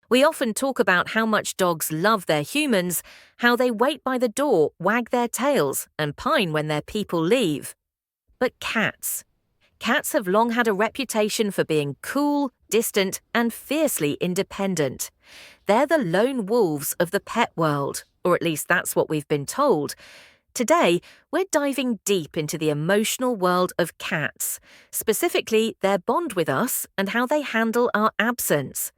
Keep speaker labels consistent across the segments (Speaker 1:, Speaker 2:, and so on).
Speaker 1: We often talk about how much dogs love their humans, how they wait by the door, wag their tails, and pine when their people leave. But cats. Cats have long had a reputation for being cool, distant, and fiercely independent. They're the lone wolves of the pet world, or at least that's what we've been told. Today, we're diving deep into the emotional world of cats, specifically their bond with us and how they handle our absence.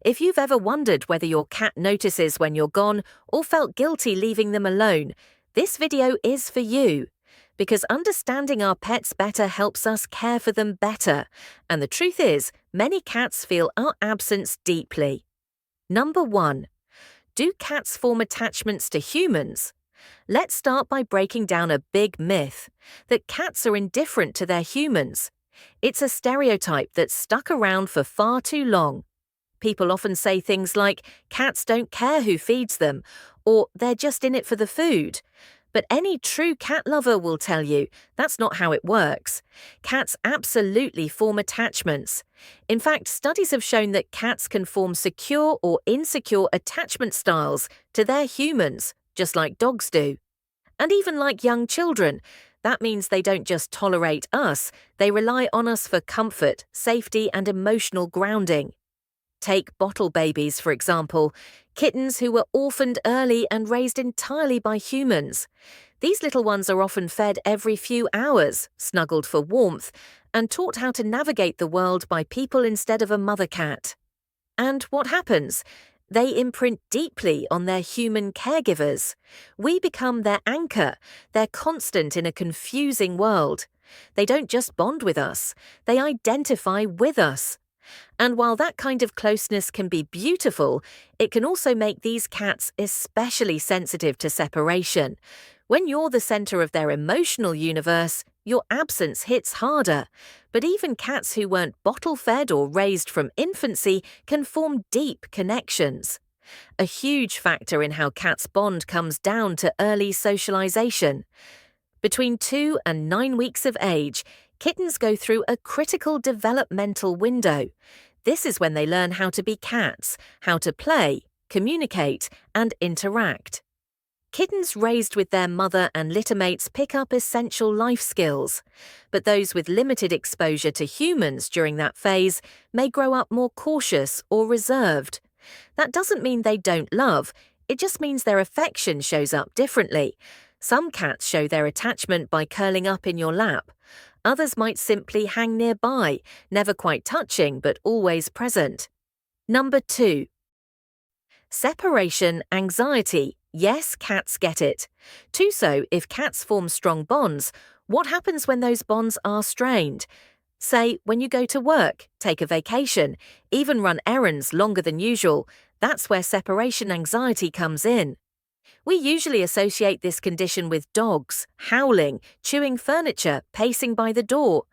Speaker 1: If you've ever wondered whether your cat notices when you're gone or felt guilty leaving them alone, this video is for you. Because understanding our pets better helps us care for them better. And the truth is, many cats feel our absence deeply. Number 1. Do cats form attachments to humans? Let's start by breaking down a big myth, that cats are indifferent to their humans. It's a stereotype that's stuck around for far too long. People often say things like, cats don't care who feeds them, or they're just in it for the food. But any true cat lover will tell you that's not how it works. Cats absolutely form attachments. In fact, studies have shown that cats can form secure or insecure attachment styles to their humans, just like dogs do. And even like young children, that means they don't just tolerate us, they rely on us for comfort, safety, and emotional grounding. Take bottle babies, for example, kittens who were orphaned early and raised entirely by humans. These little ones are often fed every few hours, snuggled for warmth, and taught how to navigate the world by people instead of a mother cat. And what happens? They imprint deeply on their human caregivers. We become their anchor, their constant in a confusing world. They don't just bond with us, they identify with us. And while that kind of closeness can be beautiful, it can also make these cats especially sensitive to separation. When you're the center of their emotional universe, your absence hits harder. But even cats who weren't bottle-fed or raised from infancy can form deep connections. A huge factor in how cats bond comes down to early socialization. Between 2 and 9 weeks of age, kittens go through a critical developmental window. This is when they learn how to be cats, how to play, communicate, and interact. Kittens raised with their mother and litter mates pick up essential life skills, but those with limited exposure to humans during that phase may grow up more cautious or reserved. That doesn't mean they don't love, it just means their affection shows up differently. Some cats show their attachment by curling up in your lap. Others might simply hang nearby, never quite touching but always present. Number 2. Separation anxiety. Yes, cats get it. Too so, if cats form strong bonds, what happens when those bonds are strained? Say, when you go to work, take a vacation, even run errands longer than usual, that's where separation anxiety comes in. We usually associate this condition with dogs, howling, chewing furniture, pacing by the door.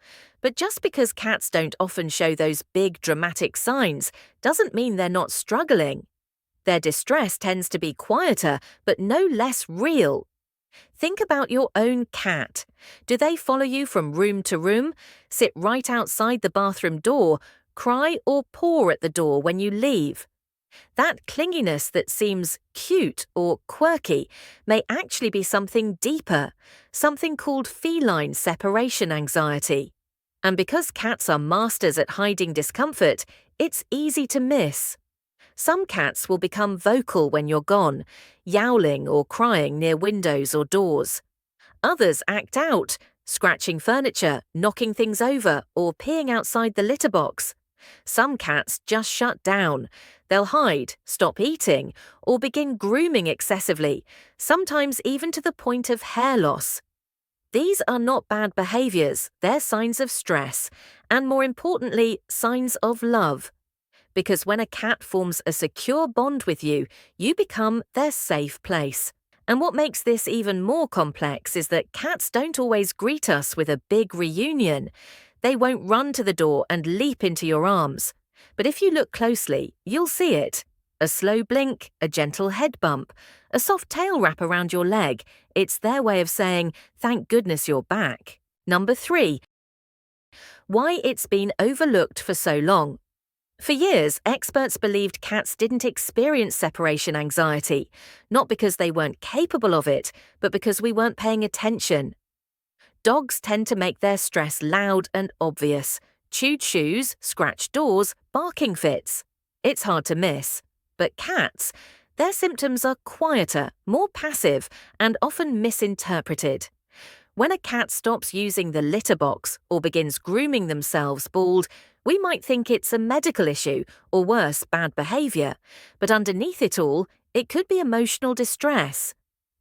Speaker 1: But just because cats don't often show those big dramatic signs doesn't mean they're not struggling. Their distress tends to be quieter, but no less real. Think about your own cat. Do they follow you from room to room, sit right outside the bathroom door, cry or paw at the door when you leave? That clinginess that seems cute or quirky may actually be something deeper, something called feline separation anxiety. And because cats are masters at hiding discomfort, it's easy to miss. Some cats will become vocal when you're gone, yowling or crying near windows or doors. Others act out, scratching furniture, knocking things over, or peeing outside the litter box. Some cats just shut down. They'll hide, stop eating, or begin grooming excessively, sometimes even to the point of hair loss. These are not bad behaviors, they're signs of stress, and more importantly, signs of love. Because when a cat forms a secure bond with you, you become their safe place. And what makes this even more complex is that cats don't always greet us with a big reunion. They won't run to the door and leap into your arms. But if you look closely, you'll see it. A slow blink, a gentle head bump, a soft tail wrap around your leg. It's their way of saying, thank goodness you're back. Number 3. Why it's been overlooked for so long. For years, experts believed cats didn't experience separation anxiety, not because they weren't capable of it, but because we weren't paying attention. Dogs tend to make their stress loud and obvious. Chewed shoes, scratched doors, barking fits. It's hard to miss. But cats, their symptoms are quieter, more passive, and often misinterpreted. When a cat stops using the litter box or begins grooming themselves bald, we might think it's a medical issue or worse, bad behavior. But underneath it all, it could be emotional distress.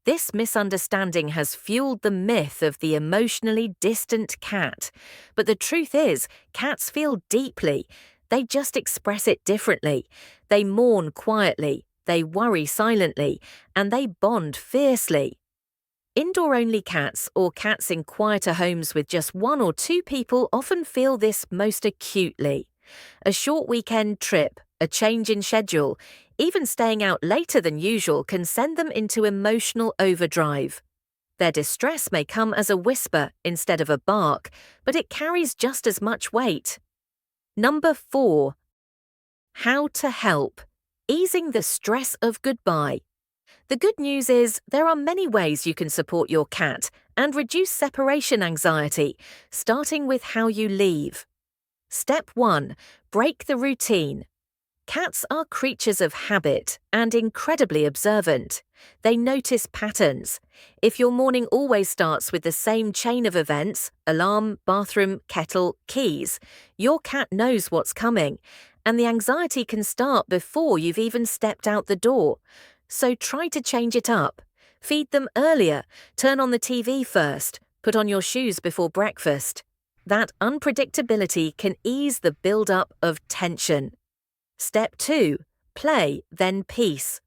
Speaker 1: This misunderstanding has fueled the myth of the emotionally distant cat. But the truth is, cats feel deeply. They just express it differently. They mourn quietly, they worry silently, and they bond fiercely. Indoor-only cats or cats in quieter homes with just one or two people often feel this most acutely. A short weekend trip, a change in schedule, even staying out later than usual can send them into emotional overdrive. Their distress may come as a whisper instead of a bark, but it carries just as much weight. Number 4. How to help. Easing the stress of goodbye. The good news is there are many ways you can support your cat and reduce separation anxiety, starting with how you leave. Step 1. Break the routine. Cats are creatures of habit and incredibly observant. They notice patterns. If your morning always starts with the same chain of events, alarm, bathroom, kettle, keys, your cat knows what's coming, and the anxiety can start before you've even stepped out the door. So try to change it up. Feed them earlier, turn on the TV first, put on your shoes before breakfast. That unpredictability can ease the build-up of tension. Step 2. Play, then peace.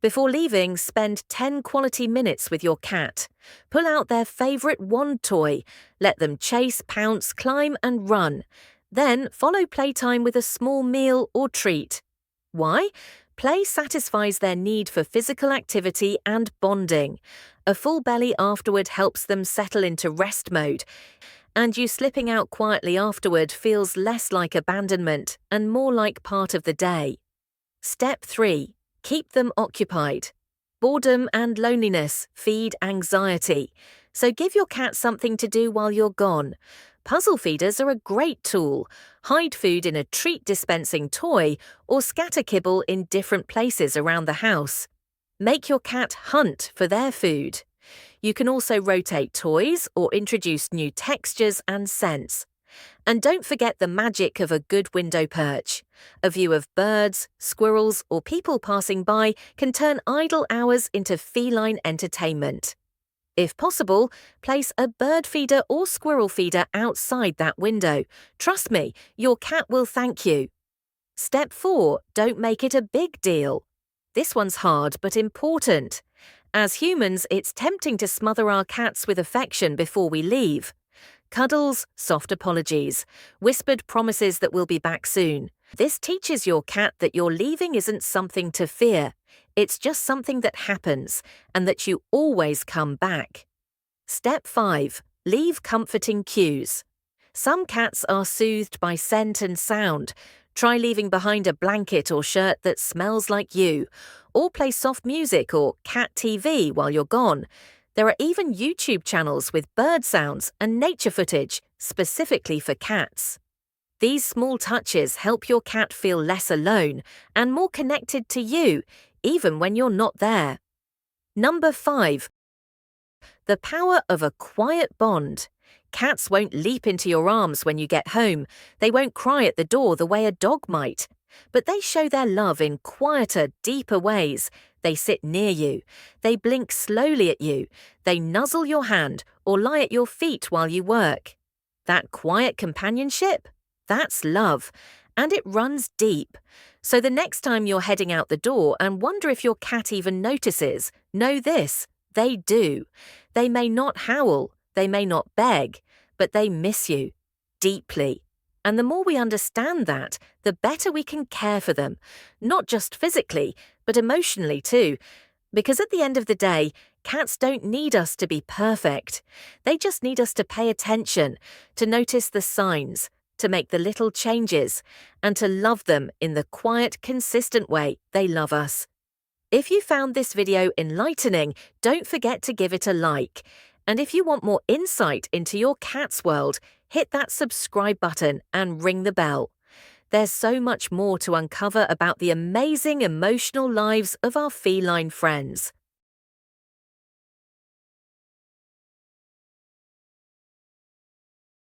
Speaker 1: Before leaving, spend 10 quality minutes with your cat. Pull out their favorite wand toy. Let them chase, pounce, climb, and run. Then follow playtime with a small meal or treat. Why? Play satisfies their need for physical activity and bonding. A full belly afterward helps them settle into rest mode, and you slipping out quietly afterward feels less like abandonment and more like part of the day. Step 3. Keep them occupied. Boredom and loneliness feed anxiety, so give your cat something to do while you're gone. Puzzle feeders are a great tool. Hide food in a treat dispensing toy or scatter kibble in different places around the house. Make your cat hunt for their food. You can also rotate toys or introduce new textures and scents. And don't forget the magic of a good window perch. A view of birds, squirrels, or people passing by can turn idle hours into feline entertainment. If possible, place a bird feeder or squirrel feeder outside that window. Trust me, your cat will thank you. Step 4. Don't make it a big deal. This one's hard but important. As humans, it's tempting to smother our cats with affection before we leave. Cuddles, soft apologies, whispered promises that we'll be back soon. This teaches your cat that your leaving isn't something to fear. It's just something that happens, and that you always come back. Step 5. Leave comforting cues. Some cats are soothed by scent and sound. Try leaving behind a blanket or shirt that smells like you, or play soft music or cat TV while you're gone. There are even YouTube channels with bird sounds and nature footage specifically for cats. These small touches help your cat feel less alone and more connected to you, even when you're not there. Number 5. The power of a quiet bond. Cats won't leap into your arms when you get home. They won't cry at the door the way a dog might. But they show their love in quieter, deeper ways. They sit near you. They blink slowly at you. They nuzzle your hand or lie at your feet while you work. That quiet companionship? That's love. And it runs deep. So the next time you're heading out the door and wonder if your cat even notices, know this: they do. They may not howl, they may not beg, but they miss you deeply. And the more we understand that, the better we can care for them, not just physically, but emotionally too. Because at the end of the day, cats don't need us to be perfect. They just need us to pay attention, to notice the signs, to make the little changes, and to love them in the quiet, consistent way they love us. If you found this video enlightening, don't forget to give it a like. And if you want more insight into your cat's world, hit that subscribe button and ring the bell. There's so much more to uncover about the amazing emotional lives of our feline friends.